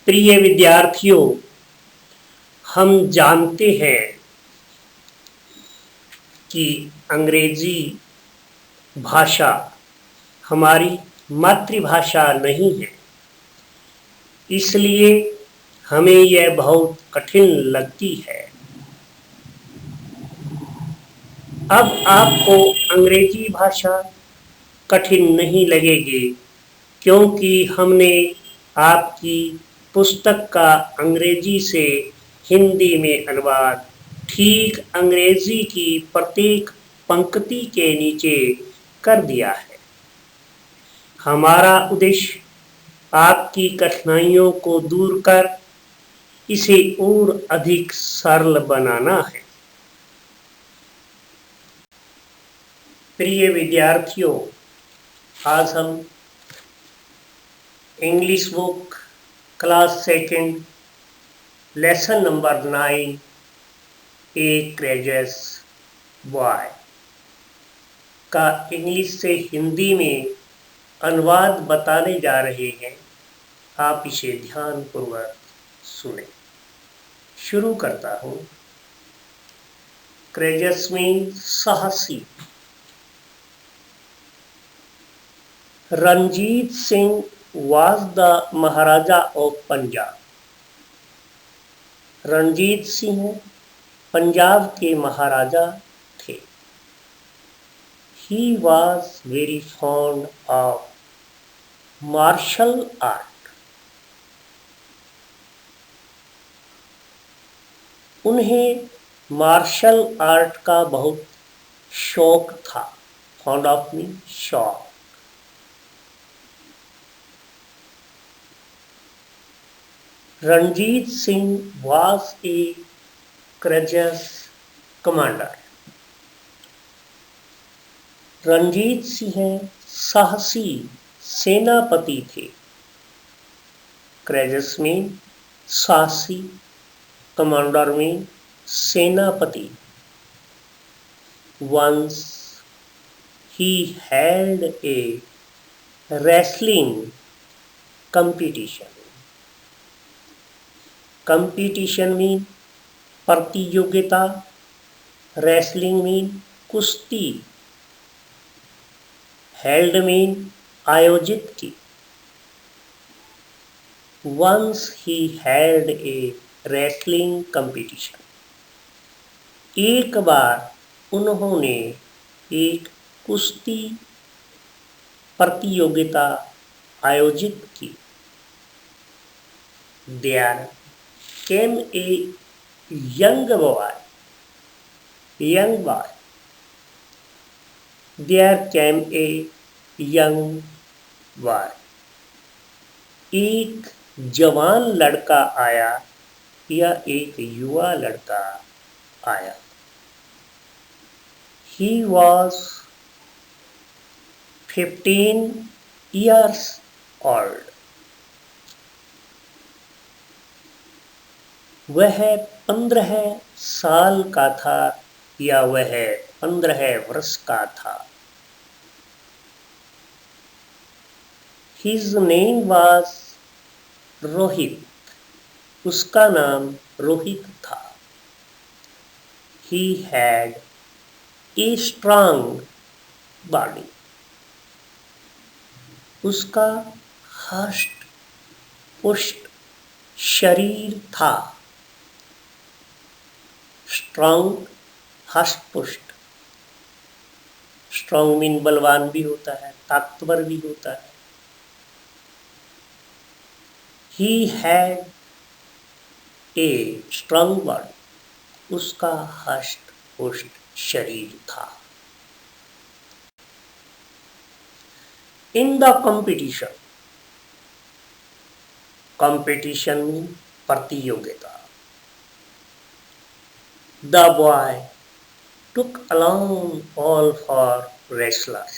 प्रिय विद्यार्थियों, हम जानते हैं कि अंग्रेजी भाषा हमारी मातृभाषा नहीं है, इसलिए हमें यह बहुत कठिन लगती है। अब आपको अंग्रेजी भाषा कठिन नहीं लगेगी, क्योंकि हमने आपकी पुस्तक का अंग्रेजी से हिंदी में अनुवाद ठीक अंग्रेजी की प्रत्येक पंक्ति के नीचे कर दिया है। हमारा उद्देश्य आपकी कठिनाइयों को दूर कर इसे और अधिक सरल बनाना है। प्रिय विद्यार्थियों, आज हम English book class second lesson number 9 ए क्रेजस बॉय का इंग्लिश से हिंदी में अनुवाद बताने जा रहे हैं। आप इसे ध्यानपूर्वक सुने। शुरू करता हूँ। क्रेजस में साहसी। Ranjit Singh was the Maharaja of Punjab. Ranjit Singh Punjab के महाराजा थे। He was very fond of martial art। उन्हें मार्शल आर्ट का बहुत शौक था। फॉन्ड ऑफ मीन शौक। Ranjit Singh was a courageous commander। Ranjit Singh साहसी सेनापति थे। courageous में साहसी, कमांडर में सेनापति। Once he held a wrestling competition। Competition mean प्रतियोगिता, रेसलिंग मीन कुश्ती, हेल्ड मीन आयोजित की। Once he held a wrestling competition. एक बार उन्होंने एक कुश्ती प्रतियोगिता आयोजित की। There came a young boy। There came a young boy। एक जवान लड़का आया या एक युवा लड़का आया। He was 15 years old। वह 15 साल का था या वह 15 वर्ष का था। His name was Rohit. उसका नाम रोहित था। He had a strong body। उसका हष्ट पुष्ट शरीर था। स्ट्रांग, हष्ट पुष्ट। स्ट्रांग मीन बलवान भी होता है, ताकतवर भी होता है। He had a strong body। उसका हष्ट पुष्ट शरीर था। In the competition। कंपटीशन में प्रतियोगिता। The boy took along all four wrestlers।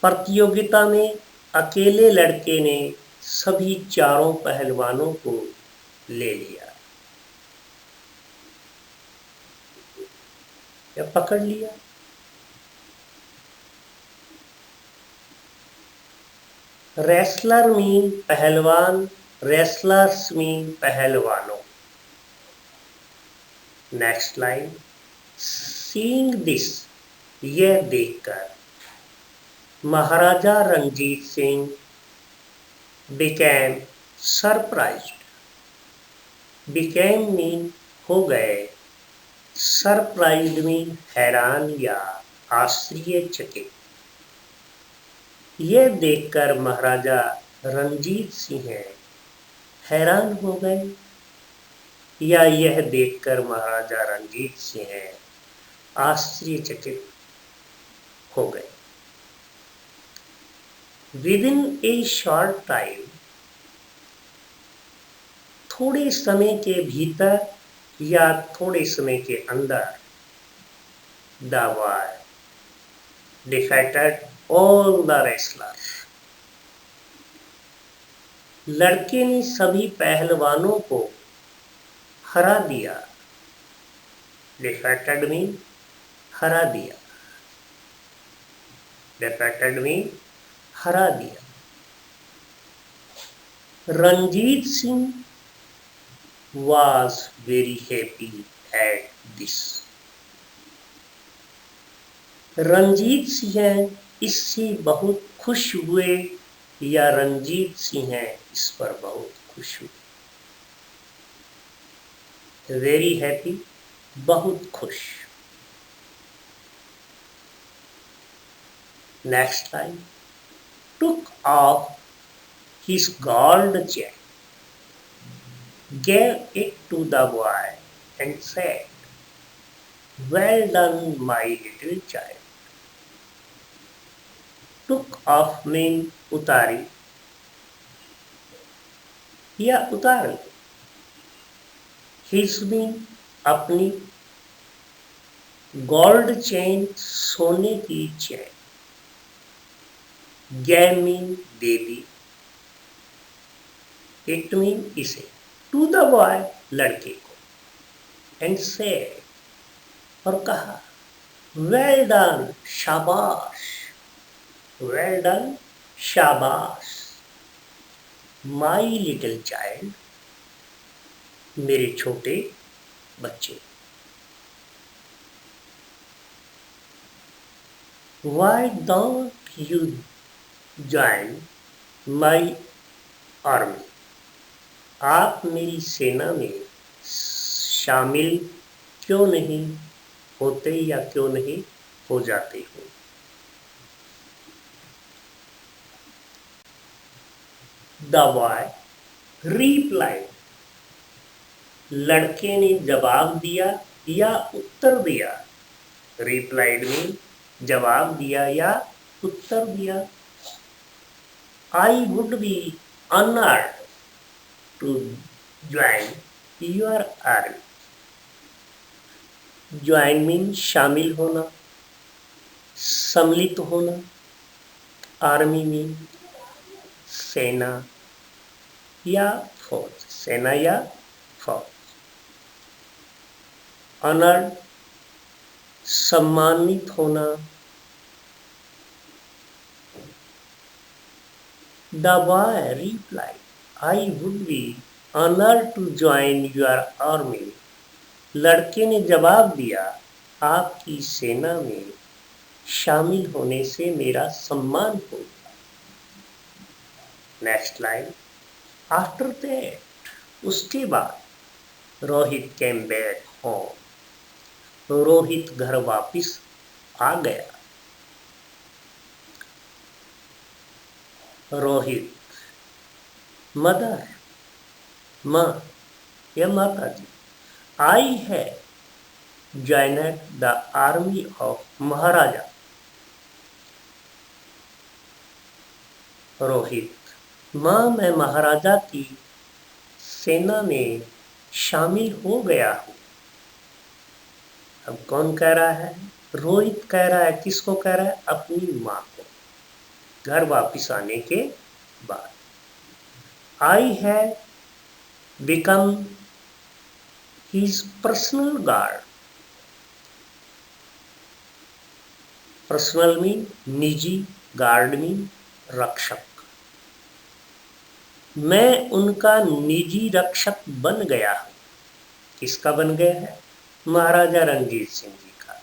प्रतियोगिता में अकेले लड़के ने सभी चारों पहलवानों को ले लिया या पकड़ लिया। रेसलर मीन पहलवान, रेसलर्स मीन पहलवानों। नेक्स्ट लाइन, सीइंग दिस, यह देखकर Maharaja Ranjit Singh became surprised, became mean हो गए, सरप्राइज्ड मीन हैरान या आश्चर्यचकित। यह देखकर महाराजा रंजीत सिंह हैरान हो गए या यह देखकर महाराजा रंजीत सिंह आश्चर्यचकित हो गए। विदिन ए शॉर्ट टाइम, थोड़े समय के भीतर या थोड़े समय के अंदर, the boy defeated all the wrestlers, लड़के ने सभी पहलवानों को हरा दिया। डिफीटेड मीन हरा दिया, डिफीटेड मीन हरा दिया। Ranjit Singh was very happy at this. Ranjit Singh इससे बहुत खुश हुए या रंजीत सिंह इस पर बहुत खुश हुए। वेरी हैप्पी, बहुत खुश। Next line, took off his gold chain, gave it to the boy and said, well done my little child. took off mean उतारी या उतार ली। his mean अपनी, गोल्ड चेन सोने की chain, gave mean they the, it mean इसे, to the boy लड़के को, and said और कहा, well done शाबाश, well done शाबाश, my little child मेरे छोटे बच्चे। why don't you join my army, आप मेरी सेना में शामिल क्यों नहीं होते या क्यों नहीं हो जाते हो। The boy replied, लड़के ने जवाब दिया या उत्तर दिया। replied में जवाब दिया या उत्तर दिया। I would be honored to join your army. Join mean शामिल होना, सम्मिलित होना। आर्मी मीन सेना या फौज, सेना या फौज। ऑनर्ड सम्मानित होना। The boy reply, I would be honoured to join your army, लड़के ने जवाब दिया, आपकी सेना में शामिल होने से मेरा सम्मान होगा। नेक्स्ट लाइन, आफ्टर दैट, उसके बाद, Rohit came back home, Rohit घर वापिस आ गया। रोहित मदर, माँ या माता जी, आई है joined the army of महाराजा। रोहित, माँ मैं महाराजा की सेना में शामिल हो गया हूँ। अब कौन कह रहा है? रोहित कह रहा है। किसको कह रहा है? अपनी माँ को, घर वापिस आने के बाद। आई है become his personal guard, personal mean निजी, गार्ड मीन रक्षक। मैं उनका निजी रक्षक बन गया हूँ। किसका बन गया है? महाराजा रणजीत सिंह जी का।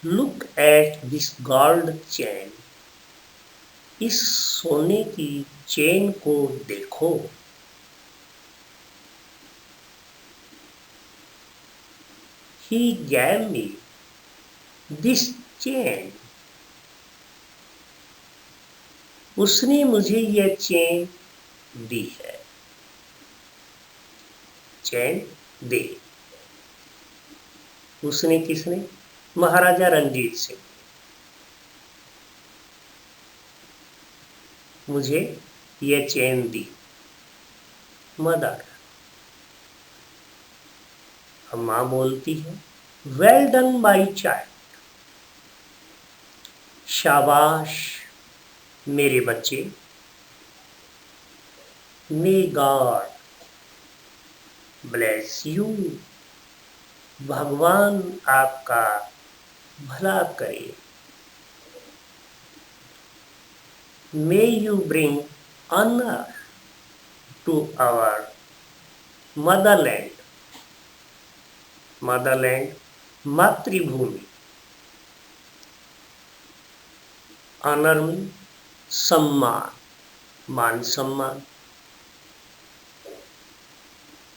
Look at this gold chain, इस सोने की चेन को देखो। He gave me this chain, उसने मुझे यह चेन दी है। चेन दे, उसने किसने? महाराजा रणजीत सिंह। मुझे यह चेन दी। मदर, अब माँ बोलती है, वेल डन माई चाइल्ड, शाबाश मेरे बच्चे। मे गॉड ब्लेस यू, भगवान आपका भला करे। May you bring honour to our motherland, motherland मातृभूमि। ऑनर में सम्मान, मान सम्मान।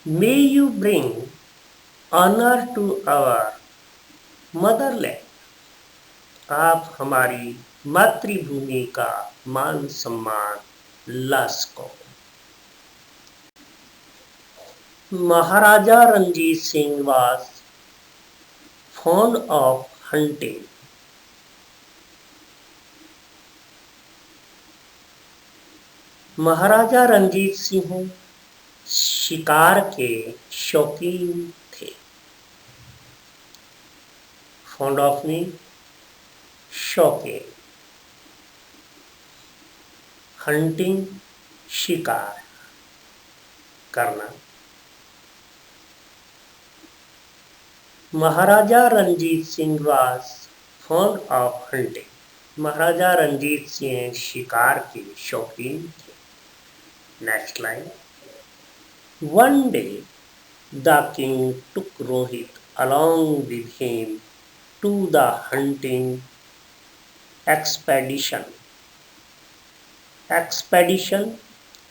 May you bring honour to our motherland, आप हमारी मातृभूमि का मान सम्मान ला सको। महाराजा Ranjit Singh was fond of hunting. महाराजा रणजीत सिंह शिकार के शौकीन थे। फॉन्ड ऑफ में शौकीन, हंटिंग शिकार करना। महाराजा Ranjit Singh was fond of hunting. महाराजा रणजीत सिंह शिकार के शौकीन थे। Next line, one day the king took Rohit along with him to the hunting expedition. Expedition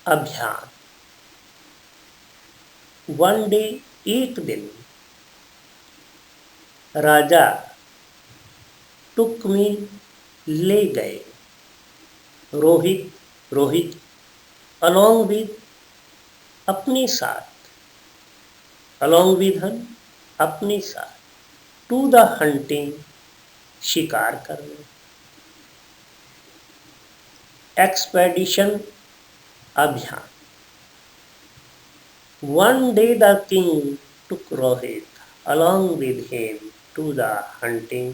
अभियान। One day एक दिन, राजा टुक में ले गए, रोहित रोहित along with अपने साथ, along with हन अपने साथ, to the hunting शिकार करने। एक्सपेडिशन अभियान। One day the king took Rohit along with him to the hunting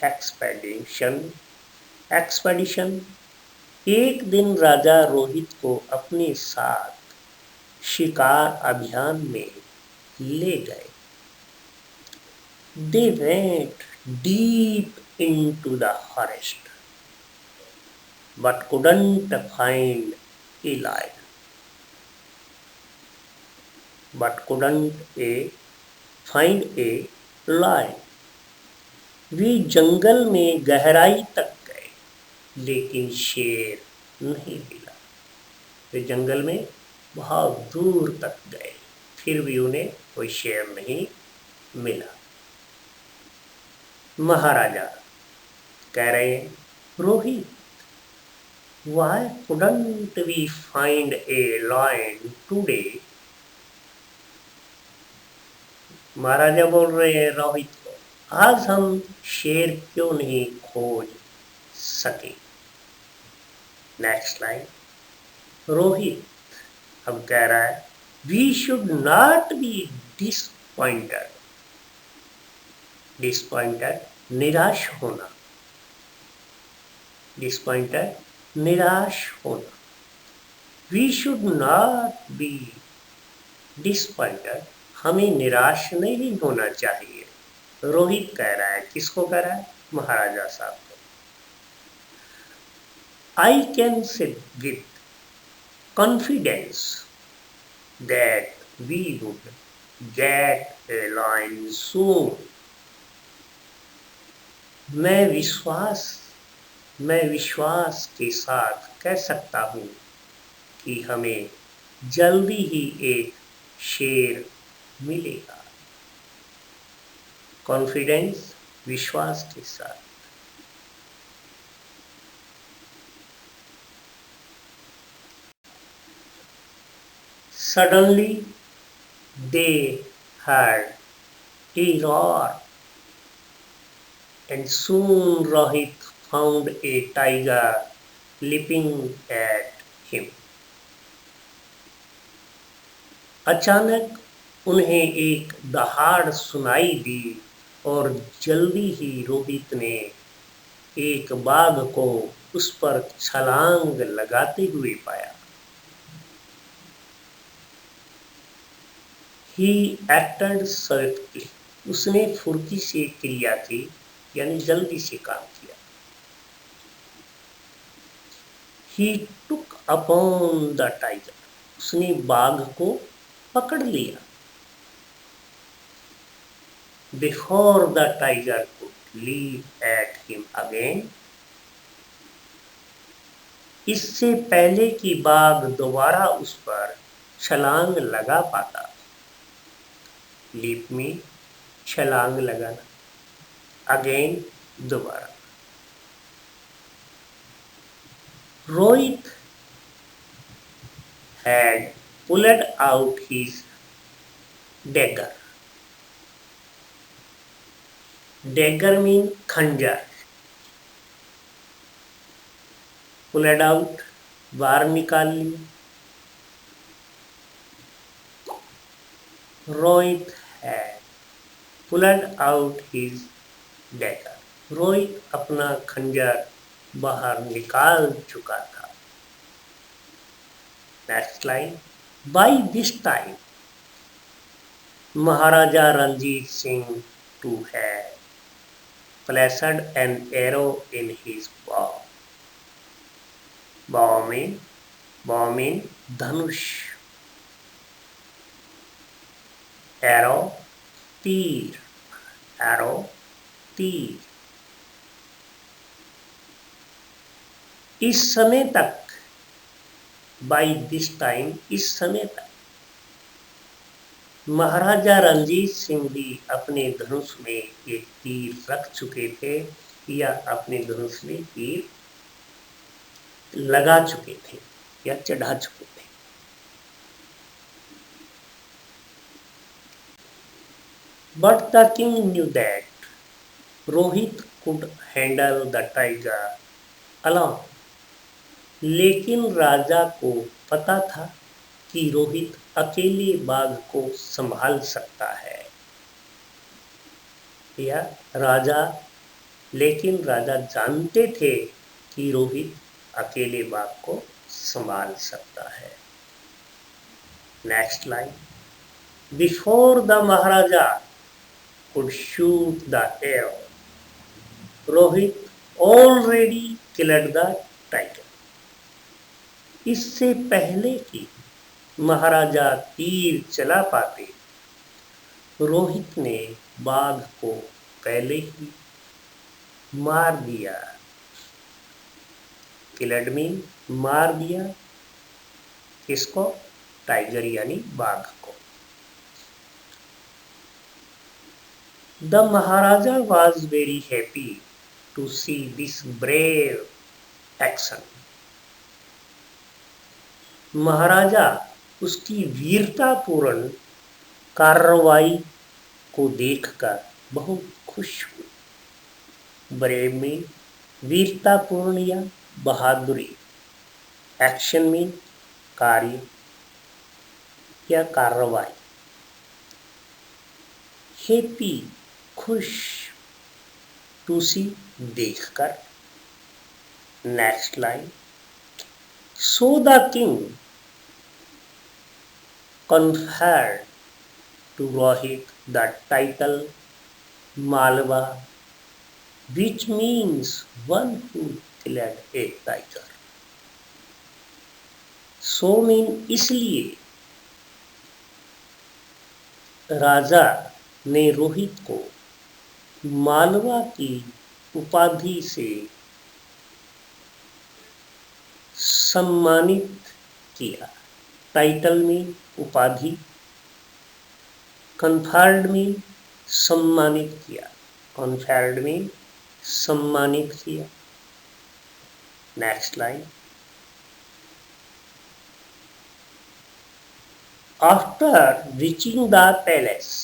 expedition. Expedition एक दिन राजा रोहित को अपने साथ शिकार अभियान में ले गए। They went deep into the forest but couldn't find a lion. But couldn't find a lion. वे जंगल में गहराई तक गए, लेकिन शेर नहीं मिला। वे जंगल में बहुत दूर तक गए, फिर भी उन्हें कोई शेर नहीं मिला। महाराजा कह रहे हैं, Rohit, why couldn't we find a lion today? महाराजा बोल रहे हैं रोहित को, आज हम शेर क्यों नहीं खोज सके। नेक्स्ट लाइन, रोहित अब कह रहा है, we should not be disappointed. Disappointed निराश होना, डिसपॉइंटेड निराश होना। We should not be disappointed, हमें निराश नहीं होना चाहिए। रोहित कह रहा है, किसको कह रहा है? महाराजा साहब को। I can say with confidence that we would get a lion soon. मैं विश्वास मैं विश्वास के साथ कह सकता हूँ कि हमें जल्दी ही एक शेर मिलेगा। कॉन्फिडेंस विश्वास के साथ। Suddenly they heard a roar, and soon Rohit found a tiger leaping at him. अचानक उन्हें एक दहाड़ सुनाई दी और जल्दी ही रोहित ने एक बाघ को उस पर छलांग लगाते हुए पाया। He acted swiftly. उसने फुर्ती से क्रिया की, यानी जल्दी से काम किया। He took upon the tiger. उसने बाघ को पकड़ लिया। Before the tiger could leap at him again. इससे पहले कि बाघ दोबारा उस पर छलांग लगा पाता। लीप में छलांग लगाना, अगेन दोबारा। Rohit had pulled out his dagger. Dagger means खंजर। Pulled out बाहर निकाल ली। Rohit had pulled out his dagger. Rohit अपना खंजर बाहर निकाल चुका था। Next line. By this time, Maharaja Ranjit Singh too had placed an arrow in his bow. bow mean Dhanush. arrow तीर। arrow तीर। इस समय तक, by this time, इस समय तक महाराजा रणजीत सिंह भी अपने धनुष में एक तीर रख चुके थे या अपने धनुष में तीर लगा चुके थे या चढ़ा चुके थे। But the king knew that Rohit could handle the tiger alone. लेकिन राजा को पता था कि रोहित अकेले बाघ को संभाल सकता है। या लेकिन राजा जानते थे कि रोहित अकेले बाघ को संभाल सकता है। Next line. Before the Maharaja could shoot the arrow, Rohit already killed the tiger. इससे पहले कि महाराजा तीर चला पाते, रोहित ने बाघ को पहले ही मार दिया। किल्ड मीन मार दिया। किसको? टाइगर यानी बाघ को। The Maharaja was very happy to see this brave action. महाराजा उसकी वीरतापूर्ण कार्रवाई को देखकर बहुत खुश हुए। ब्रेव में वीरतापूर्ण या बहादुरी। एक्शन में कार्य या कार्रवाई। हैप्पी खुश, टू सी देखकर। Next line. So the king conferred to Rohit the title Malwa, which means one who killed a tiger. So mean इसलिए राजा ने रोहित को मालवा की उपाधि से सम्मानित किया। टाइटल में उपाधि, कन्फर्ड में सम्मानित किया, कन्फर्ड में सम्मानित किया। Next line. After reaching the palace,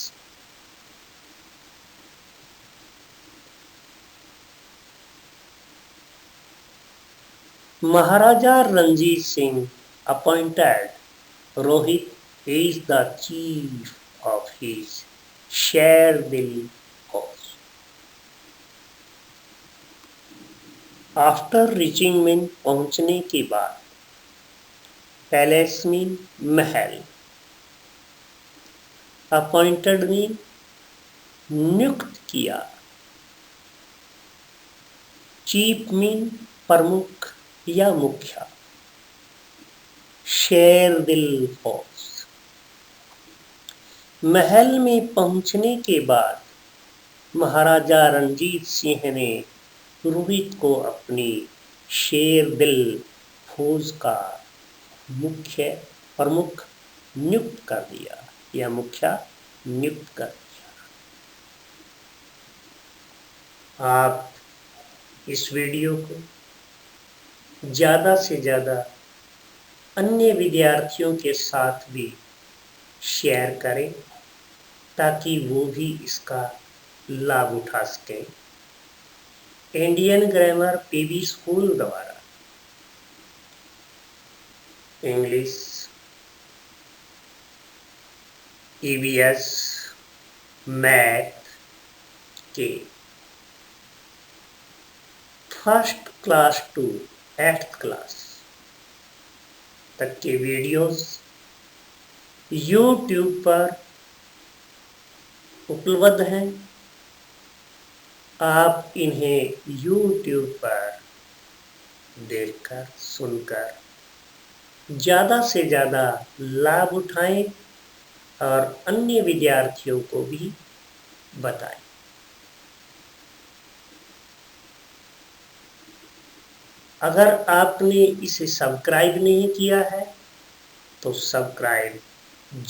Maharaja Ranjit Singh appointed Rohit is the chief of his Sherdil force. After reaching mean पहुंचने के बाद, पैलेस मीन महल, अपॉइंटेड मीन नियुक्त किया, चीफ मीन प्रमुख या मुखिया, शेरदिल फोर्स। महल में पहुंचने के बाद महाराजा रणजीत सिंह ने रोहित को अपनी शेरदिल फौज का मुख्य प्रमुख नियुक्त कर दिया या मुखिया नियुक्त कर दिया। आप इस वीडियो को ज़्यादा से ज़्यादा अन्य विद्यार्थियों के साथ भी शेयर करें ताकि वो भी इसका लाभ उठा सकें। इंडियन ग्रामर पीबी स्कूल द्वारा इंग्लिश, ईवीएस, मैथ के first class to 8th class तक के वीडियोस YouTube पर उपलब्ध हैं। आप इन्हें YouTube पर देखकर सुनकर ज़्यादा से ज़्यादा लाभ उठाएं और अन्य विद्यार्थियों को भी बताएं। अगर आपने इसे सब्सक्राइब नहीं किया है तो सब्सक्राइब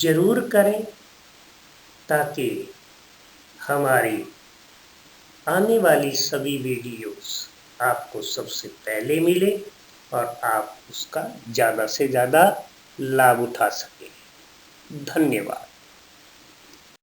जरूर करें ताकि हमारी आने वाली सभी वीडियोस आपको सबसे पहले मिले और आप उसका ज़्यादा से ज़्यादा लाभ उठा सकें। धन्यवाद।